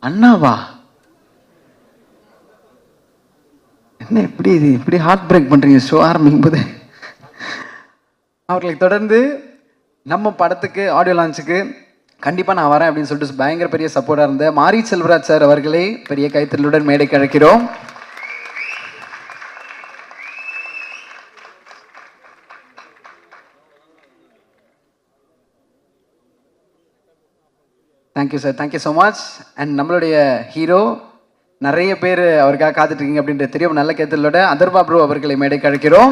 அண்ணாவா? என்ன இப்படி heart break பண்றீங்க ஷோ ஆரம்பிக்கும் போது? அவர்களை தொடர்ந்து நம்ம படத்துக்கு ஆடியோ லான்ச்சுக்கு கண்டிப்பாக நான் வரேன் அப்படின்னு சொல்லிட்டு பயங்கர பெரிய சப்போர்ட்டாக இருந்த மாரி செல்வராஜ் சார் அவர்களை பெரிய கைத்தறலுடன் மேடைக்கு அழைக்கிறோம். Thank you sir, thank you so much. And நம்மளுடைய ஹீரோ நிறைய பேர் அவருக்காக காத்துட்ருக்கீங்க அப்படின்ற தெரியும் நல்ல கைத்தறலோட அதர்வா ப்ரோ அவர்களை மேடைக்கு அழைக்கிறோம்.